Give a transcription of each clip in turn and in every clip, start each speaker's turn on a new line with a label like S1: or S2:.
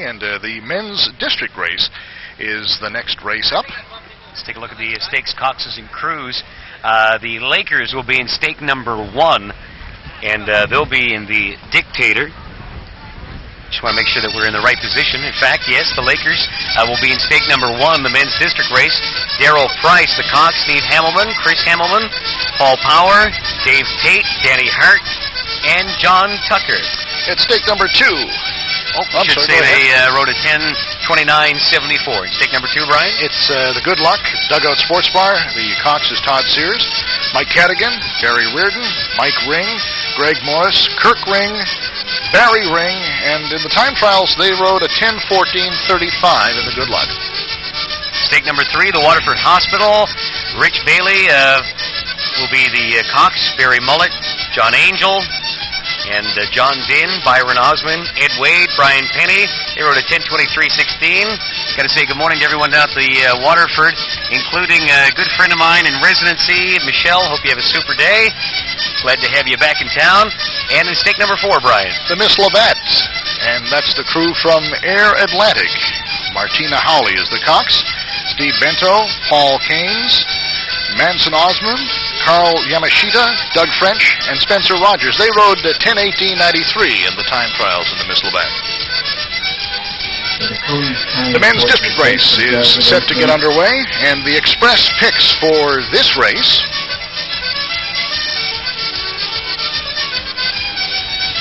S1: Day, and the men's district race is the next race up.
S2: Let's take a look at the stakes, coxes, and crews. The Lakers will be in stake number 1, and they'll be in the Dictator. Just want to make sure that we're in the right position. In fact, yes, the Lakers will be in stake number 1, the men's district race. Darrell Price, the cox, Steve Hamilman, Chris Hamilman, Paul Power, Dave Tate, Danny Hart, and John Tucker.
S1: At stake number 2.
S2: Oh, I should say they rode a 10:29.74. Stake number 2, Brian?
S1: It's the Good Luck Dugout Sports Bar. The cox is Todd Sears, Mike Cadigan, Gary Reardon, Mike Ring, Greg Morris, Kirk Ring, Barry Ring, and in the time trials they rode a 10:14.35 in the Good Luck.
S2: Stake number 3, the Waterford Hospital. Rich Bailey will be the cox, Barry Mullett, John Angel, and John Dinn, Byron Osmond, Ed Wade, Brian Penny. They rode a 10:23.16. Got to say good morning to everyone down at the Waterford, including a good friend of mine in residency, Michelle. Hope you have a super day. Glad to have you back in town. And in stake number 4, Brian.
S1: The Miss Labatt, and that's the crew from Air Atlantic. Martina Howley is the cox, Steve Bento, Paul Keynes, Manson Osmond, Carl Yamashita, Doug French, and Spencer Rogers. They rode 10:18.93 in the time trials in the Miss Labatt. The men's district race is set to get underway, and the express picks for this race: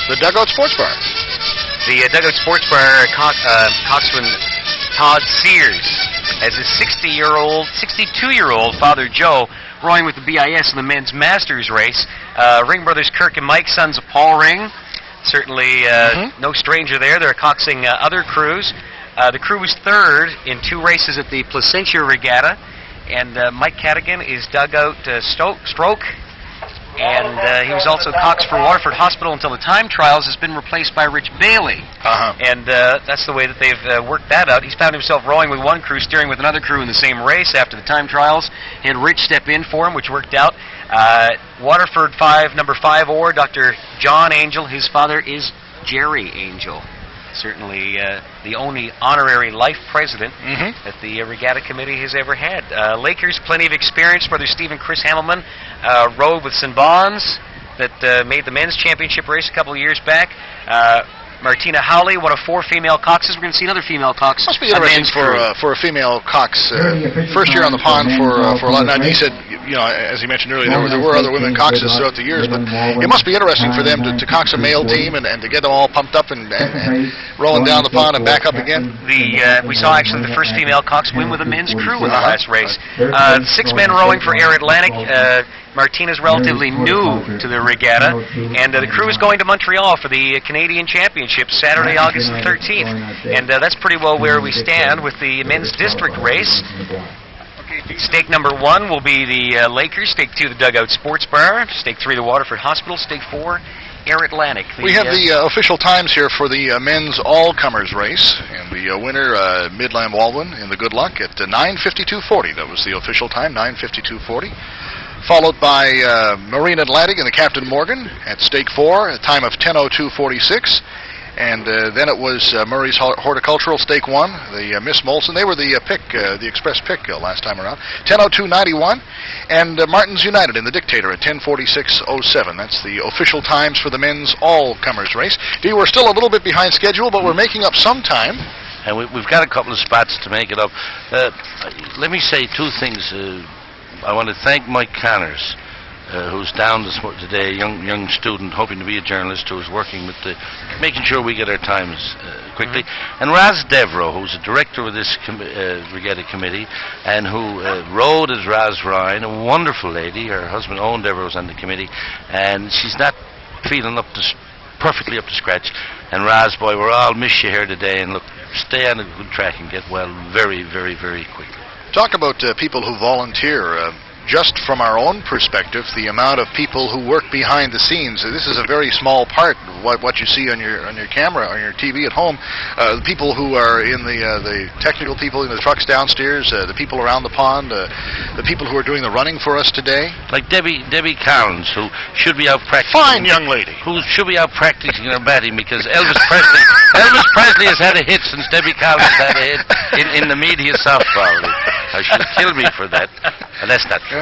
S1: the Dugout Sports Bar.
S2: The Dugout Sports Bar coxswain Todd Sears has his 62-year-old father Joe rowing with the BIS in the men's masters race. Ring brothers Kirk and Mike, sons of Paul Ring. Certainly no stranger there. They're coxing other crews. The crew was 3rd in 2 races at the Placentia Regatta, and Mike Cadigan is dugout stroke. And he was also cox for Waterford Hospital until the time trials has been replaced by Rich Bailey. And that's the way that they've worked that out. He's found himself rowing with one crew, steering with another crew in the same race after the time trials. Had Rich step in for him, which worked out. Waterford number 5 oar, Dr. John Angel. His father is Jerry Angel. Certainly the only honorary life president that the Regatta Committee has ever had. Lakers, plenty of experience. Brother Steve and Chris Hamilman rode with St. Bon's that made the men's championship race a couple of years back. Martina Howley, one of 4 female coxes. We're going to see another female cox.
S1: Must be interesting for a female cox. First year on the pond for a lot. Now, he said, as he mentioned earlier, there were other women coxes throughout the years, but it must be interesting for them to cox a male team and to get them all pumped up and rolling down the pond and back up again.
S2: We saw actually the first female cox win with a men's crew in the last race. 6 men rowing for Air Atlantic. Martina's relatively new to the regatta, and the crew is going to Montreal for the Canadian Championship Saturday, August the 13th. And that's pretty well where we stand with the men's district race. Stake number 1 will be the Lakers. Stake 2, the Dugout Sports Bar. Stake 3, the Waterford Hospital. Stake 4, Air Atlantic.
S1: We have the official times here for the men's all-comers race, and the winner, Midland Waldwin, in the Good Luck at 9:52.40. That was the official time, 9:52.40. Followed by Marine Atlantic and the Captain Morgan at stake 4, a time of 10:02.46. And then it was Murray's Horticultural, stake 1, the Miss Molson. They were the express pick last time around. 10:02.91. And Martin's United in the Dictator at 10:46.07. That's the official times for the men's all-comers race. We're still a little bit behind schedule, but we're making up some time.
S3: And we've got a couple of spots to make it up. Let me say 2 things. I want to thank Mike Connors, who's down today, young student hoping to be a journalist, who is working with making sure we get our times quickly. And Raz Devro, who's the director of this regatta committee, and who rode as Raz Ryan, a wonderful lady. Her husband Owen Devro was on the committee, and she's not feeling perfectly up to scratch. And Raz, boy, we're all miss you here today, and look, stay on a good track and get well very, very, very quickly.
S1: Talk about people who volunteer. just from our own perspective, the amount of people who work behind the scenes. This is a very small part of what you see on your camera, on your TV at home. The people who are in the technical people in the trucks downstairs, the people around the pond, the people who are doing the running for us today.
S3: Like Debbie Collins, who should be out practicing.
S1: Fine young lady.
S3: Who should be out practicing her batting because Elvis Presley has had a hit since Debbie Collins had a hit in the media softball. She'll kill me for that. And that's not true.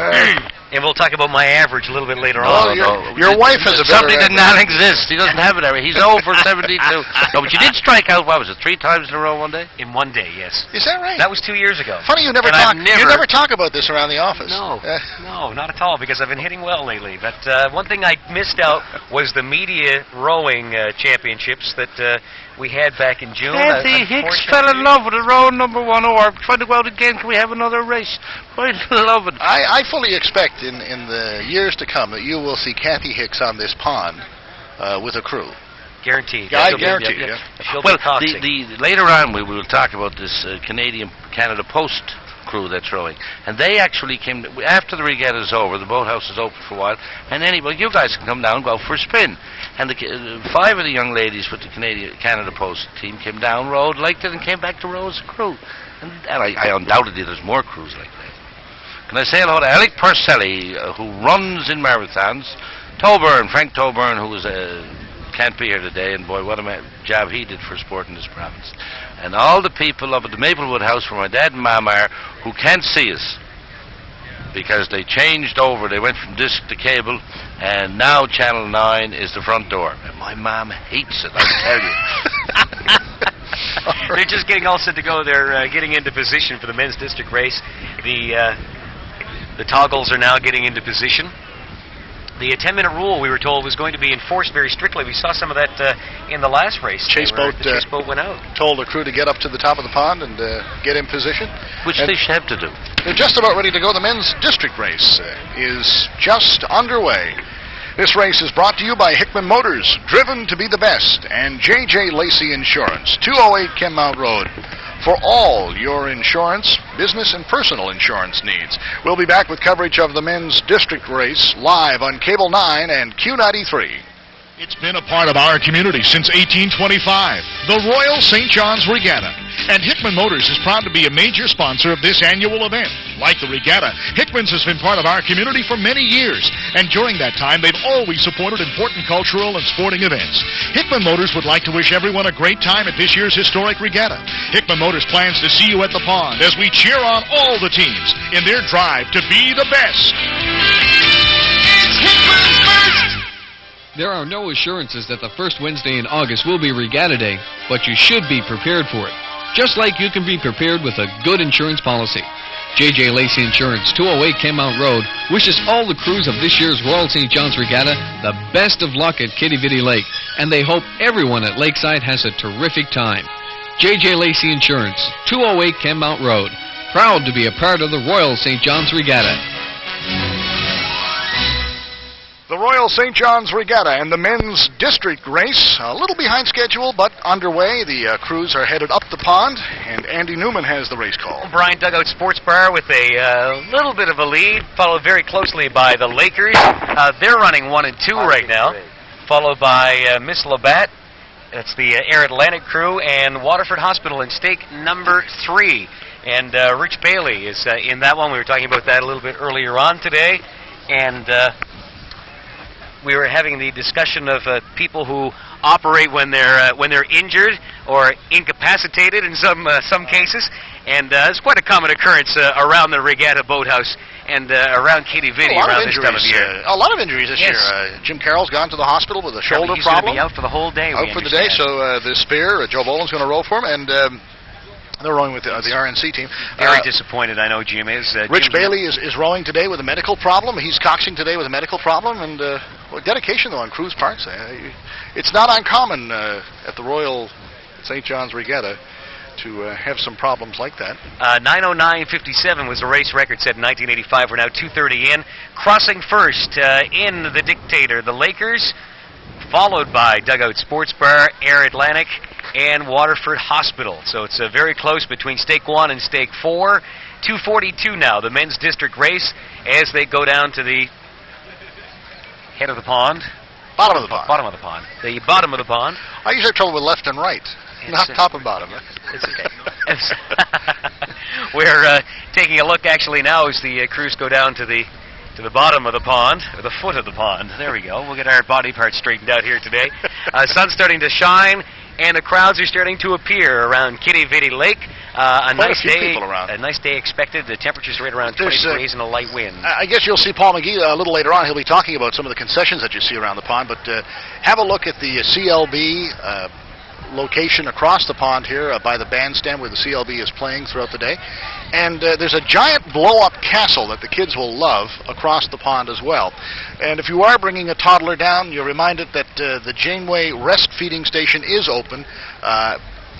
S2: And we'll talk about my average a little bit later
S1: on. Your wife has a better
S3: something that not exist. He doesn't have it. He's 0 for 72. No, but you did strike out. What was it? 3 times in a row one day?
S2: In one day, yes.
S1: Is that right?
S2: That was 2 years ago.
S1: Funny you never talk. You never talk about this around the office.
S2: No, no, not at all. Because I've been hitting well lately. But one thing I missed out was the media rowing championships that we had back in June.
S3: Kathy Hicks fell in love with a row number 1 or trying to go out again. Can we have another race? I love it.
S1: I fully expect in the years to come that you will see Kathy Hicks on this pond with a crew.
S2: Guaranteed.
S1: I guarantee you.
S3: Well, later on we will talk about this Canada Post crew that's rowing, and they actually came after the regatta is over. The boathouse is open for a while, and you guys can come down and go out for a spin. And 5 of the young ladies with the Canada Post team came down, rowed, liked it, and came back to row as a crew. And I undoubtedly there's more crews like that. Can I say hello to Alec Purcelli, who runs in marathons, Frank Toburn, who can't be here today, and boy, what a job he did for sport in this province. And all the people up at the Maplewood House where my dad and Mom are, who can't see us, because they changed over. They went from disc to cable, and now Channel 9 is the front door. And my mom hates it, I tell you.
S2: They're just getting all set to go. They're getting into position for the men's district race. The toggles are now getting into position. The 10-minute rule, we were told, was going to be enforced very strictly. We saw some of that in the last race.
S1: The chase boat
S2: went out.
S1: Told the crew to get up to the top of the pond and get in position.
S3: Which they should have to do.
S1: They're just about ready to go. The men's district race is just underway. This race is brought to you by Hickman Motors, driven to be the best, and J.J. Lacey Insurance, 208 Kenmount Road. For all your insurance, business and personal insurance needs. We'll be back with coverage of the men's district race live on Cable 9 and Q93.
S4: It's been a part of our community since 1825, the Royal St. John's Regatta. And Hickman Motors is proud to be a major sponsor of this annual event. Like the regatta, Hickman's has been part of our community for many years. And during that time, they've always supported important cultural and sporting events. Hickman Motors would like to wish everyone a great time at this year's historic regatta. Hickman Motors plans to see you at the pond as we cheer on all the teams in their drive to be the best.
S5: It's Hickman's first! There are no assurances that the first Wednesday in August will be Regatta Day, but you should be prepared for it. Just like you can be prepared with a good insurance policy. J.J. Lacey Insurance, 208 Kenmount Road, wishes all the crews of this year's Royal St. John's Regatta the best of luck at Kitty Vitty Lake, and they hope everyone at Lakeside has a terrific time. J.J. Lacey Insurance, 208 Kenmount Road, proud to be a part of the Royal St. John's Regatta.
S1: The Royal St. John's Regatta and the men's district race, a little behind schedule, but underway. The crews are headed up the pond, and Andy Newman has the race call.
S2: Brian Dugout Sports Bar with a little bit of a lead, followed very closely by the Lakers. They're running 1 and 2 right now, followed by Miss Labatt. That's the Air Atlantic crew, and Waterford Hospital in stake number 3. And Rich Bailey is in that one. We were talking about that a little bit earlier on today, and we were having the discussion of people who operate when they're injured or incapacitated in some cases, and it's quite a common occurrence around the Regatta Boathouse and around Kitty Vitty around this time of year.
S1: A lot of injuries this year. Jim Carroll's gone to the hospital with a shoulder
S2: He's
S1: problem.
S2: He's going to be out for the whole day.
S1: Out for the day, so the Spear, Joe Boland's going to row for him, and they're rowing with the RNC team.
S2: Very disappointed, I know Jim is.
S1: Rich Bailey is rowing today with a medical problem. He's coxing today with a medical problem, and dedication, though, on Cruise Parks. It's not uncommon at the Royal St. John's Regatta to have some problems like that.
S2: 9:09:57 was the race record set in 1985. We're now 2:30 in. Crossing first in the Dictator, the Lakers, followed by Dugout Sports Bar, Air Atlantic, and Waterford Hospital. So it's very close between stake 1 and stake 4. 2:42 now, the men's district race, as they go down to the head of the pond.
S1: Bottom of the pond.
S2: Bottom of the pond. The bottom of the pond.
S1: I usually have trouble with left and right, not top and bottom.
S2: It's okay. We're taking a look actually now as the crews go down to the bottom of the pond, or the foot of the pond. There we go. We'll get our body parts straightened out here today. Sun's starting to shine, and the crowds are starting to appear around Kitty Vitty Lake. A nice day. A nice day expected. The temperature's right around 20 degrees and a light wind.
S1: I guess you'll see Paul McGee a little later on. He'll be talking about some of the concessions that you see around the pond. But have a look at the CLB location across the pond here by the bandstand where the CLB is playing throughout the day. And there's a giant blow-up castle that the kids will love across the pond as well. And if you are bringing a toddler down, you're reminded that the Janeway Rest Feeding Station is open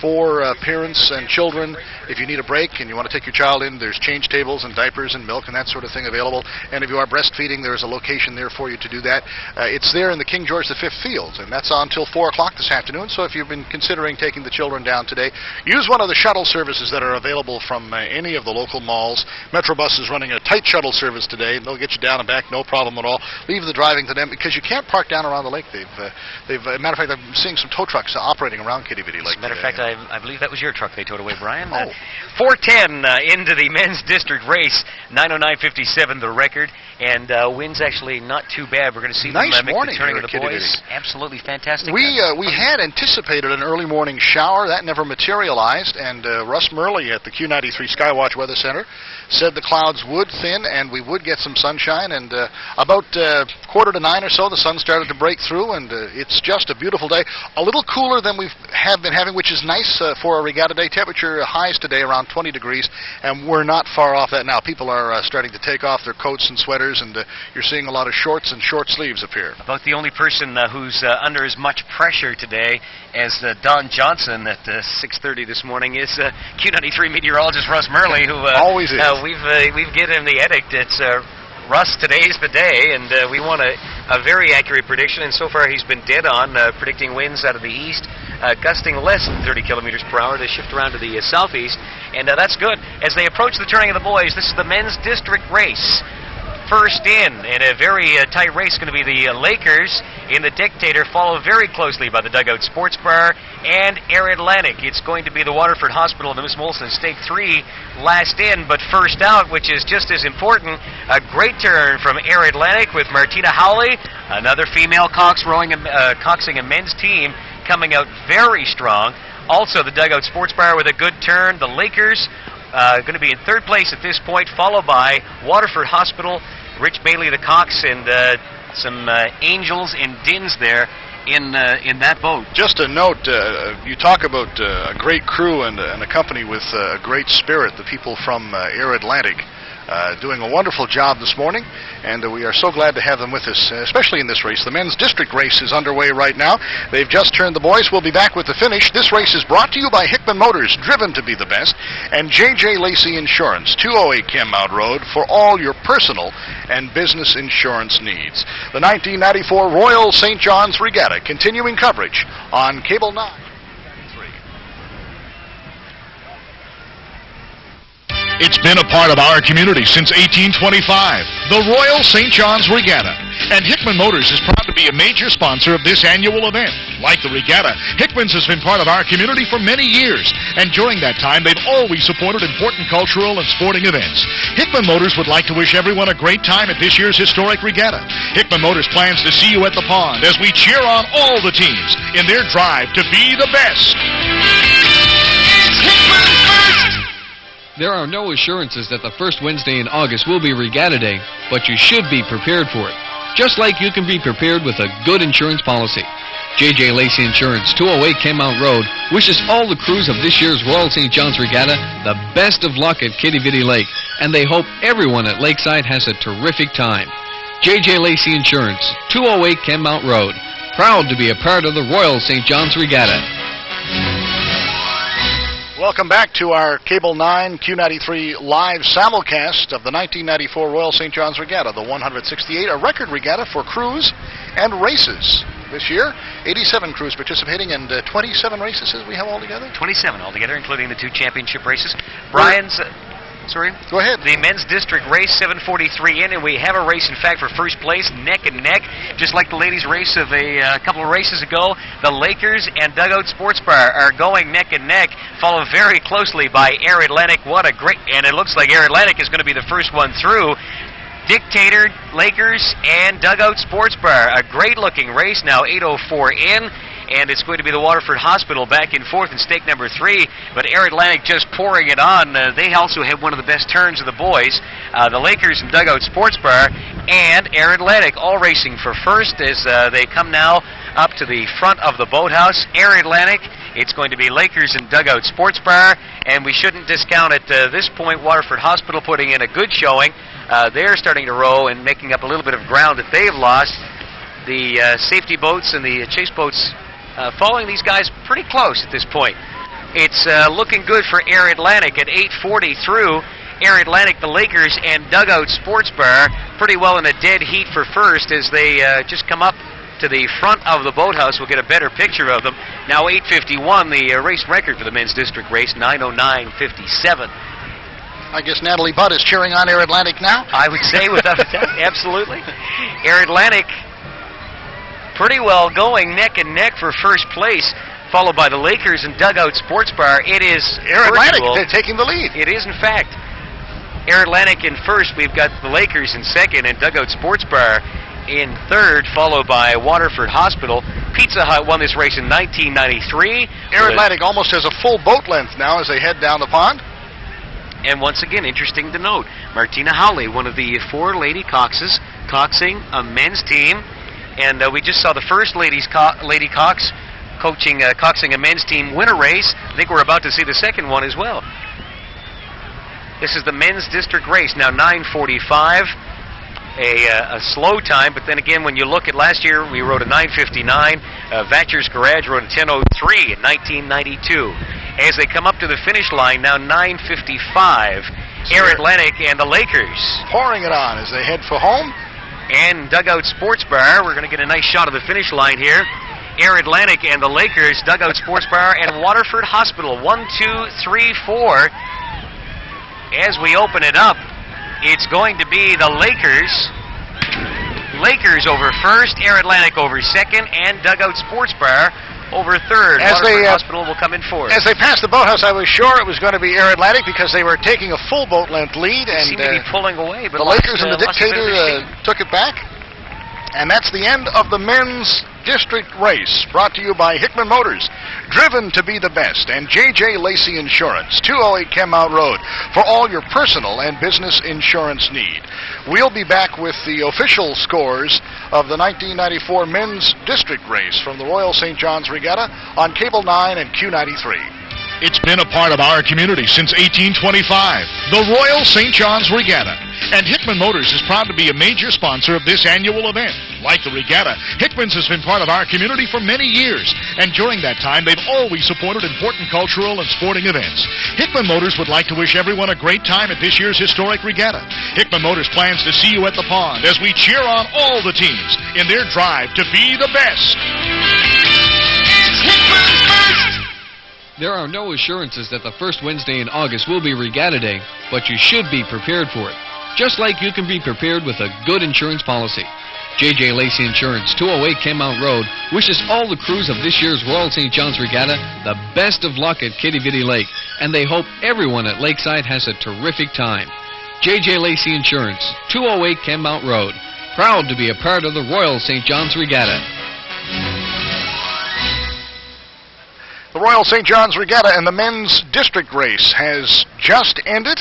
S1: for parents and children. If you need a break and you want to take your child in, there's change tables and diapers and milk and that sort of thing available. And if you are breastfeeding, there's a location there for you to do that. It's there in the King George V fields, and that's on until 4 o'clock this afternoon. So if you've been considering taking the children down today, use one of the shuttle services that are available from any of the local malls. Metrobus is running a tight shuttle service today. They'll get you down and back, no problem at all. Leave the driving to them, because you can't park down around the lake. Matter of fact, I'm seeing some tow trucks operating around Kitty Vitty Lake.
S2: As a matter of fact, I believe that was your truck they towed away, Brian.
S1: Oh.
S2: 4:10 into the men's district race. 9:09:57 the record, and winds actually not too bad. We're going to see
S1: nice
S2: them make
S1: morning
S2: the turning of the
S1: Kitty
S2: boys.
S1: Vitty.
S2: Absolutely fantastic.
S1: We had anticipated an early morning shower. That never materialized, and Russ Murley at the Q93 Skywatch Weather Center said the clouds would thin and we would get some sunshine. And about 8:45 or so, the sun started to break through, and it's just a beautiful day. A little cooler than we have been having, which is nice for a regatta day. Temperature highs today around 20 degrees, and we're not far off that now. People are starting to take off their coats and sweaters, and you're seeing a lot of shorts and short sleeves appear.
S2: About the only person who's under as much pressure today as Don Johnson at 6:30 this morning is Q93 meteorologist Russ Murley, who
S1: always is.
S2: We've given him the edict. It's Russ, today's the day, and we want a very accurate prediction, and so far he's been dead on, predicting winds out of the east, gusting less than 30 kilometers per hour to shift around to the southeast, and that's good. As they approach the turning of the boys, this is the men's district race. First in a very tight race, going to be the Lakers in the Dictator, followed very closely by the Dugout Sports Bar and Air Atlantic. It's going to be the Waterford Hospital and the Miss Molson Stake 3 last in, but first out, which is just as important. A great turn from Air Atlantic with Martina Howley, another female coxing a men's team, coming out very strong. Also, the Dugout Sports Bar with a good turn. The Lakers going to be in third place at this point, followed by Waterford Hospital, Rich Bailey the Cox, and some Angels and Dins there in that boat.
S1: Just a note, you talk about a great crew and a company with a great spirit, the people from Air Atlantic. Doing a wonderful job this morning, and we are so glad to have them with us, especially in this race. The men's district race is underway right now. They've just turned the boys. We'll be back with the finish. This race is brought to you by Hickman Motors, driven to be the best, and J.J. Lacey Insurance, 208 Kenmount Road, for all your personal and business insurance needs. The 1994 Royal St. John's Regatta, continuing coverage on Cable 9.
S4: It's been a part of our community since 1825, the Royal St. John's Regatta. And Hickman Motors is proud to be a major sponsor of this annual event. Like the regatta, Hickman's has been part of our community for many years, and during that time, they've always supported important cultural and sporting events. Hickman Motors would like to wish everyone a great time at this year's historic regatta. Hickman Motors plans to see you at the pond as we cheer on all the teams in their drive to be the best.
S6: It's Hickman first!
S5: There are no assurances that the first Wednesday in August will be Regatta Day, but you should be prepared for it. Just like you can be prepared with a good insurance policy. J.J. Lacey Insurance, 208 Kenmount Road, wishes all the crews of this year's Royal St. John's Regatta the best of luck at Kitty Vitty Lake, and they hope everyone at Lakeside has a terrific time. J.J. Lacey Insurance, 208 Kenmount Road, proud to be a part of the Royal St. John's Regatta.
S1: Welcome back to our Cable 9 Q93 live simulcast of the 1994 Royal St. John's Regatta, the 168, a record regatta for crews and races. this year. 87 crews participating, and 27 races as we have altogether.
S2: 27 altogether, including the 2 championship races. Brian's... Sorry?
S1: Go ahead.
S2: The men's district race, 7:43 in, and we have a race, in fact, for first place, neck and neck, just like the ladies' race of a couple of races ago. The Lakers and Dugout Sports Bar are going neck and neck, followed very closely by Air Atlantic. What a great... And it looks like Air Atlantic is going to be the first one through. Dictator, Lakers, and Dugout Sports Bar. A great-looking race, now 8:04 in. And it's going to be the Waterford Hospital back and forth in stake number 3. But Air Atlantic just pouring it on. They also have one of the best turns of the boys. The Lakers and Dugout Sports Bar and Air Atlantic all racing for first as they come now up to the front of the boathouse. Air Atlantic, it's going to be Lakers and Dugout Sports Bar. And we shouldn't discount at this point Waterford Hospital putting in a good showing. They're starting to row and making up a little bit of ground that they've lost. The safety boats and the chase boats following these guys pretty close at this point. It's looking good for Air Atlantic at 8:40 through. Air Atlantic, the Lakers, and Dugout Sports Bar pretty well in a dead heat for first as they just come up to the front of the boathouse. We'll get a better picture of them. Now 8:51, the race record for the men's district race, 9:09:57.
S1: I guess Natalie Budd is cheering on Air Atlantic now.
S2: I would say without a doubt, absolutely. Air Atlantic pretty well going neck and neck for first place, followed by the Lakers and Dugout Sports Bar. It is
S1: Air Atlantic, they're taking the lead.
S2: It is, in fact. Air Atlantic in first. We've got the Lakers in second and Dugout Sports Bar in third, followed by Waterford Hospital. Pizza Hut won this race in 1993.
S1: Air Atlantic almost has a full boat length now as they head down the pond.
S2: And once again, interesting to note, Martina Howley, one of the 4 lady coxes, coxing a men's team. And we just saw the first lady cox coxing a men's team win a race. I think we're about to see the second one as well. This is the men's district race, now 9:45. A slow time, but then again, when you look at last year, we rode a 9:59. Vatcher's Garage rode a 10:03 in 1992. As they come up to the finish line, now 9:55. Air Atlantic and the Lakers
S1: pouring it on as they head for home.
S2: And Dugout Sports Bar, we're going to get a nice shot of the finish line here. Air Atlantic and the Lakers, Dugout Sports Bar, and Waterford Hospital. 1, 2, 3, 4. As we open it up, it's going to be the Lakers. Lakers over first, Air Atlantic over second, and Dugout Sports Bar over third.
S1: As
S2: Waterford Hospital will come in fourth.
S1: As they passed the boathouse, I was sure it was going to be Air Atlantic because they were taking a full boat length lead,
S2: They
S1: and
S2: seem to be pulling away. But
S1: the Lakers and the Dictator took it back. And that's the end of the men's district race, brought to you by Hickman Motors, driven to be the best, and J.J. Lacey Insurance, 208 Kenmount Road, for all your personal and business insurance need. We'll be back with the official scores of the 1994 men's district race from the Royal St. John's Regatta on Cable 9 and Q93.
S4: It's been a part of our community since 1825, the Royal St. John's Regatta. And Hickman Motors is proud to be a major sponsor of this annual event. Like the Regatta, Hickman's has been part of our community for many years. And during that time, they've always supported important cultural and sporting events. Hickman Motors would like to wish everyone a great time at this year's historic Regatta. Hickman Motors plans to see you at the pond as we cheer on all the teams in their drive to be the best.
S6: It's Hickman's first.
S5: There are no assurances that the first Wednesday in August will be Regatta Day, but you should be prepared for it. Just like you can be prepared with a good insurance policy. J.J. Lacey Insurance, 208 Kenmount Road, wishes all the crews of this year's Royal St. John's Regatta the best of luck at Kitty Vitty Lake, and they hope everyone at Lakeside has a terrific time. J.J. Lacey Insurance, 208 Kenmount Road, proud to be a part of the Royal St. John's Regatta.
S1: The Royal St. John's Regatta and the men's district race has just ended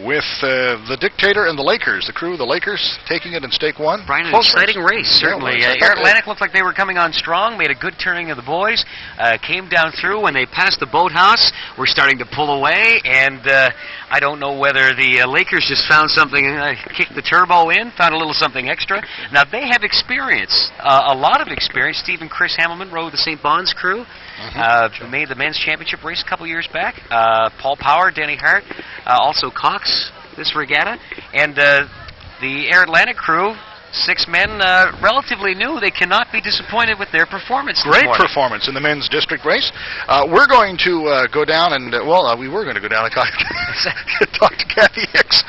S1: with the Dictator and the Lakers. The crew, the Lakers, taking it in stake one.
S2: Brian, an exciting race, certainly. Air Atlantic looked like they were coming on strong, made a good turning of the boys, came down through. When they passed the boathouse, were starting to pull away, and I don't know whether the Lakers just found something, kicked the turbo in, found a little something extra. Now, they have experience, a lot of experience. Steve and Chris Hamilman rode the St. Bon's crew. Made the men's championship race a couple years back. Paul Power, Denny Hart, also Cox this regatta. And the Air Atlantic crew, 6 men, relatively new. They cannot be disappointed with their performance this
S1: Great
S2: morning.
S1: performance in the men's district race. We're going to go down and, we were going to go down and talk to Kathy Hicks,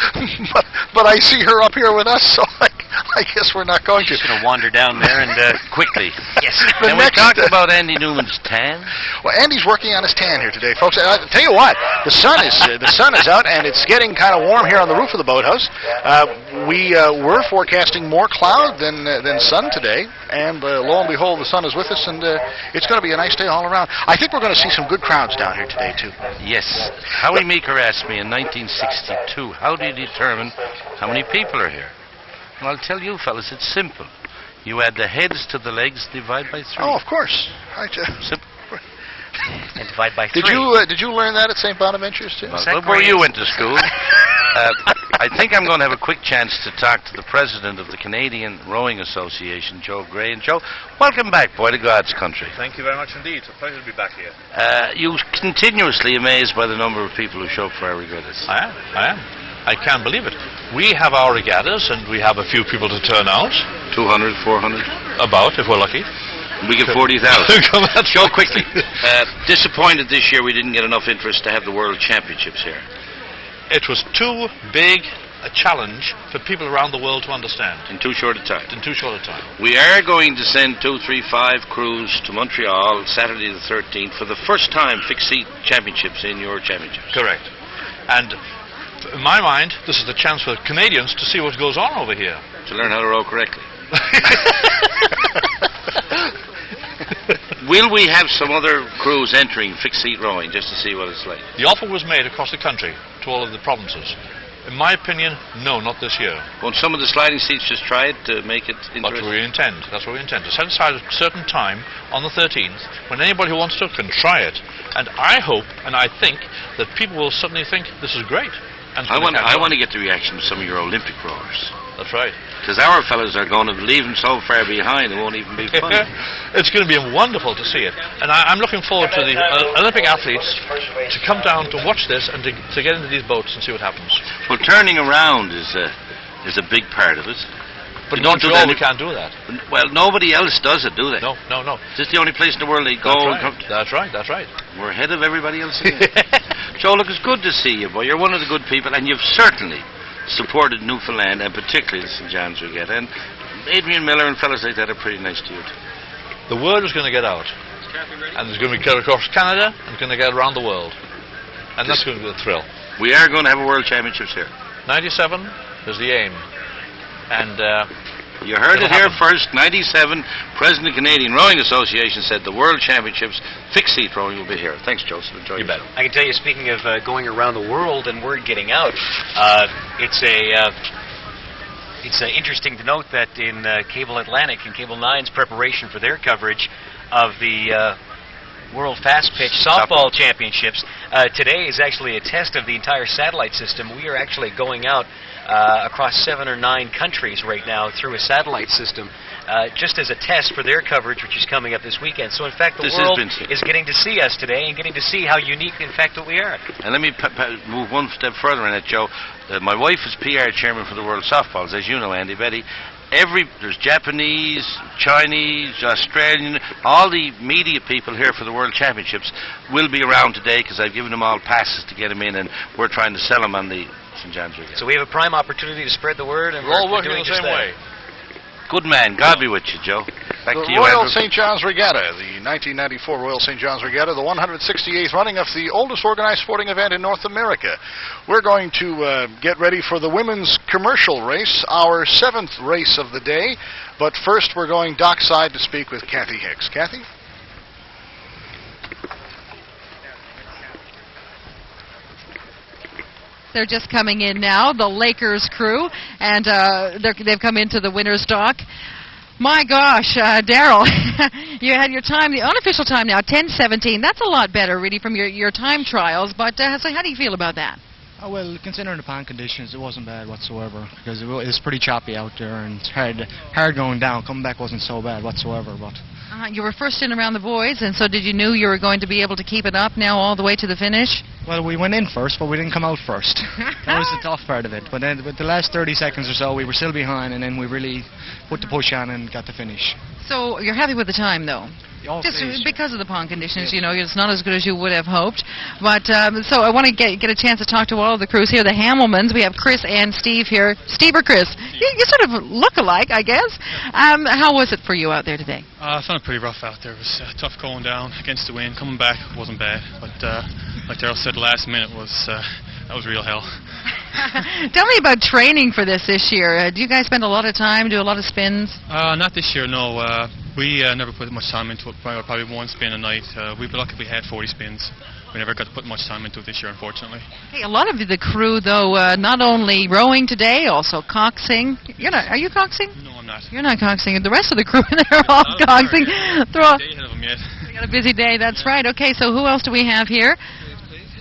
S1: but I see her up here with us, so I guess we're not going to.
S2: Just going to wander down there and
S3: Quickly.
S2: yes.
S3: Can we talk about Andy Newman's tan?
S1: Well, Andy's working on his tan here today, folks. I'll tell you what, the sun is out, and it's getting kind of warm here on the roof of the boathouse. We were forecasting more cloud than sun today, and lo and behold, the sun is with us, and it's going to be a nice day all around. I think we're going to see some good crowds down here today, too.
S3: Yes. Howie Meeker asked me in 1962, how do you determine how many people are here? Well, I'll tell you, fellas, it's simple. You add the heads to the legs, divide by 3.
S1: Oh, of course.
S3: Simple.
S2: And divide by 3.
S1: Did you learn that at St. Bonaventures, too?
S3: Well, where you went to school. I think I'm going to have a quick chance to talk to the president of the Canadian Rowing Association, Joe Gray. And Joe, welcome back, boy, to God's country.
S7: Thank you very much indeed. It's a pleasure to be back here.
S3: You continuously amazed by the number of people who show up for our regattas.
S7: I am. I can't believe it. We have our regattas, and we have a few people to turn out.
S3: 200, 400?
S7: About, if we're lucky.
S3: We get 40,000. Joe,
S7: Go
S3: quickly. Disappointed this year we didn't get enough interest to have the World Championships here.
S7: It was too big a challenge for people around the world to understand
S3: In too short a time.
S7: in too short a time.
S3: We are going to send 2, 3, 5 crews to Montreal Saturday the 13th for the first time fixed seat championships in your championships.
S7: Correct. And in my mind, this is the chance for Canadians to see what goes on over here.
S3: To learn how to row correctly. Will we have some other crews entering fixed seat rowing just to see what it's like?
S7: The offer was made across the country to all of the provinces. In my opinion, no, not this year.
S3: Won't some of the sliding seats just try it to make it
S7: That's what
S3: interesting?
S7: we intend. That's what we intend. To set aside a certain time on the 13th when anybody who wants to can try it. And I hope and I think that people will suddenly think this is great. And
S3: I want to get the reaction of some of your Olympic rowers.
S7: That's right.
S3: Because our fellas are going to leave them so far behind it won't even be funny.
S7: It's going to be wonderful to see it. And I'm looking forward to the Olympic athletes to come down to watch this and to get into these boats and see what happens.
S3: Well, turning around is a big part of it.
S7: But
S3: You don't do that
S7: we
S3: any-
S7: can't do that.
S3: Well, nobody else does it, do they?
S7: No.
S3: Is this the only place in the world they go and come?
S7: That's right.
S3: We're ahead of everybody else again. Joe, look, it's good to see you, boy. You're one of the good people, and you've certainly supported Newfoundland, and particularly the St. John's Regatta. And Adrian Miller and fellas like that are pretty nice to you, too.
S7: The word is going to get out. And it's going to be cut across Canada, and it's going to get around the world. And that's going to be a thrill.
S3: We are going to have a World Championships here.
S7: 97 is the aim. And
S3: You heard
S7: It'll
S3: it here
S7: happen.
S3: first. 97, President of the Canadian Rowing Association said the World Championships, fixed seat rowing, will be here. Thanks, Joseph. Enjoy
S7: you bet.
S2: I can tell you, speaking of going around the world and word getting out, it's interesting to note that in Cable Atlantic and Cable 9's preparation for their coverage of the World Fast Pitch Softball Championships, today is actually a test of the entire satellite system. We are actually going out across 7 or 9 countries right now through a satellite system, just as a test for their coverage, which is coming up this weekend. So, in fact, the world is getting to see us today and getting to see how unique, in fact, that we are.
S3: And let me move one step further in it, Joe. My wife is PR chairman for the World Softballs, as you know, Andy Betty. There's Japanese, Chinese, Australian, all the media people here for the World Championships will be around today because I've given them all passes to get them in, and we're trying to sell them on the St. John's Regatta.
S2: So we have a prime opportunity to spread the word, and
S7: We're all working
S2: doing
S7: the
S2: just
S7: same
S2: that.
S7: way.
S3: Good man. God be with you, Joe. Back
S1: The
S3: to you,
S1: Royal
S3: Andrew.
S1: St. John's Regatta, the 1994 Royal St. John's Regatta, the 168th running of the oldest organized sporting event in North America. We're going to get ready for the women's commercial race, our 7th race of the day. But first, we're going dockside to speak with Kathy Hicks. Kathy?
S8: They're just coming in now, the Lakers crew, and they've come into the winner's dock. My gosh, Daryl, you had your time, the unofficial time now, 10:17. That's a lot better, really, from your time trials. But so how do you feel about that?
S9: Oh, well, considering the pond conditions, it wasn't bad whatsoever because it was pretty choppy out there and it's hard going down. Coming back wasn't so bad whatsoever, but...
S8: You were first in around the Buoys, and so did you know you were going to be able to keep it up now all the way to the finish?
S9: Well, we went in first, but we didn't come out first. That was the tough part of it. But then with the last 30 seconds or so, we were still behind, and then we really put the push on and got the finish.
S8: So you're happy with the time, though?
S9: All
S8: Just
S9: pleased.
S8: because of the pond conditions, you know, it's not as good as you would have hoped. But so I want to get a chance to talk to all of the crews here. The Hamilmans, we have Chris and Steve here. Steve or Chris? You sort of look alike, I guess. How was it for you out there today?
S10: I found it pretty rough out there. It was tough going down against the wind. Coming back wasn't bad, but like Daryl said, the last minute was that was real hell.
S8: Tell me about training for this year. Do you guys spend a lot of time, do a lot of spins?
S10: Not this year, no. We never put much time into it. Probably one spin a night. We'd be lucky if we had 40 spins. We never got to put much time into it this year, unfortunately.
S8: Hey, a lot of the crew, though, not only rowing today, also coxing. Are you coxing?
S10: No, I'm not.
S8: You're not coxing. The rest of the crew, they're all coxing.
S10: Day ahead of them yet.
S8: We got a busy day. That's right. Okay, so who else do we have here?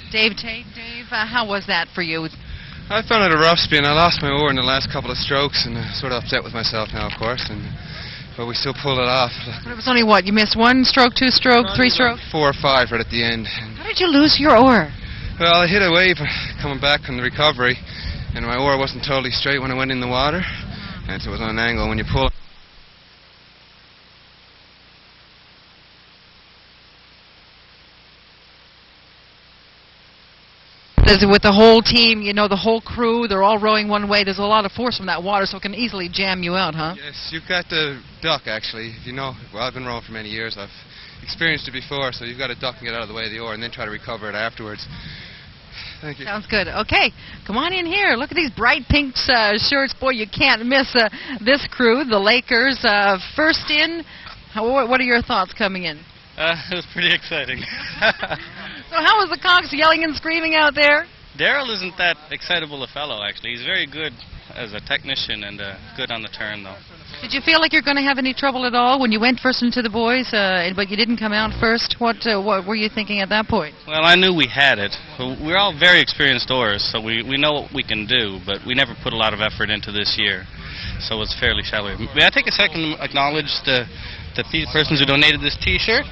S8: Dave Tate. Dave, how was that for you?
S11: I found it a rough spin. I lost my oar in the last couple of strokes, and sort of upset with myself now, of course. But we still pulled it off.
S8: But it was only what? You missed 1 stroke, 2 stroke, 3 stroke?
S11: 4 or 5 right at the end.
S8: How did you lose your oar?
S11: Well, I hit a wave coming back from the recovery, and my oar wasn't totally straight when I went in the water, and so it was on an angle. When you pull
S8: With the whole team, you know, the whole crew, they're all rowing one way. There's a lot of force from that water, so it can easily jam you out, huh?
S11: Yes, you've got to duck, actually. If you know, well, I've been rowing for many years. I've experienced it before, so you've got to duck and get out of the way of the oar and then try to recover it afterwards. Thank you.
S8: Sounds good. Okay, come on in here. Look at these bright pink shirts. Boy, you can't miss this crew, the Lakers. First in, what are your thoughts coming in?
S12: It was pretty exciting.
S8: So how was the Cox yelling and screaming out there?
S12: Daryl isn't that excitable a fellow, actually. He's very good as a technician and good on the turn, though.
S8: Did you feel like you're going to have any trouble at all when you went first into the Buoys, but you didn't come out first? What were you thinking at that point?
S12: Well, I knew we had it. We're all very experienced oars, so we know what we can do, but we never put a lot of effort into this year, so it's fairly shallow. May I take a second to acknowledge the persons who donated this T-shirt?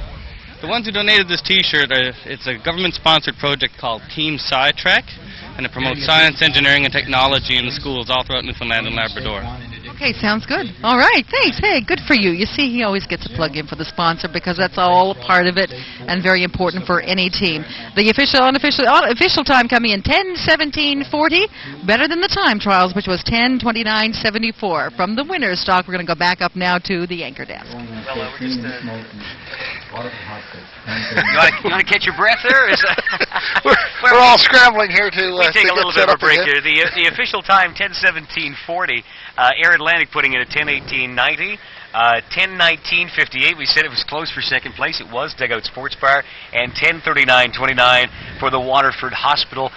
S12: The ones who donated this T-shirt, it's a government-sponsored project called Team Sidetrack, and it promotes science, engineering, and technology in the schools all throughout Newfoundland and Labrador.
S8: Okay, sounds good. All right, thanks. Hey, good for you. You see, he always gets a plug in for the sponsor because that's all part of it and very important for any team. The official time coming in 10:17:40, better than the time trials, which was 10:29:74. From the winner's stock, we're going to go back up now to the anchor desk.
S2: Well, we're just... you want to catch your breath there?
S1: We're all scrambling here to
S2: we take a little bit of a break
S1: again.
S2: here. The official time 10:17:40. Air Atlantic putting in at 10:18:90. 10:19:58. We said it was close for second place. It was Dugout Sports Bar, and 10:39:29 for the Waterford Hospital.